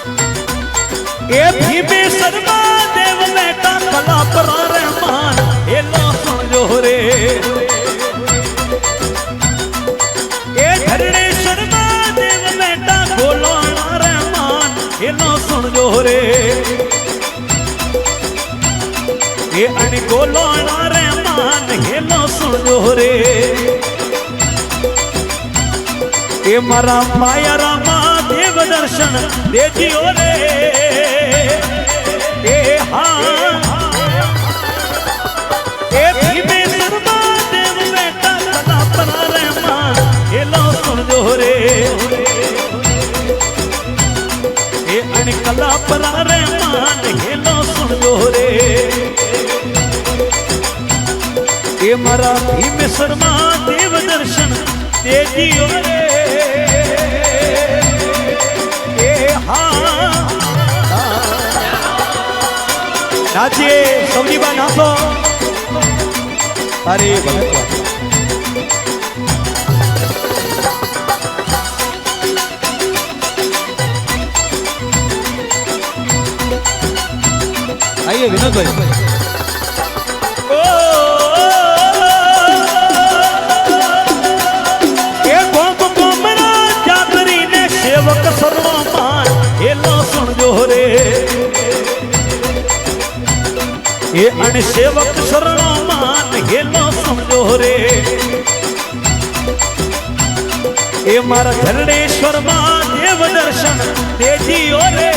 ए भीमे शर्मा देव बेटा कला पर रहमान ए लो सुन जो रे ए धरणे शर्मा देव बेटा गोलो रहमान ए लो सुन जो रे ए अन गोलो रहमान ए लो सुन जो रे ए मारा माया रामा देव दर्शन दे दियो रे ए हाँ ए भीमे शर्मा देव बेटा कला पर रहमान ए लो सुन जो रे ए अन कला पर रहमान ए लो सुन जो रे ए मारा भीमे शर्मा देव दर्शन दे दियो रे नाचिए सौनी बा नाचो अरे आइए विनोद भाई जातरी ने सेवक सर्वमान ये लो सुन जो रे ये अन सेवक शरणो मान ये लो समझो रे ये मारा धरणेश्वर मां देव दर्शन दे दियो रे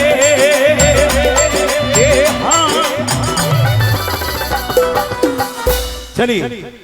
ये हाँ चलिए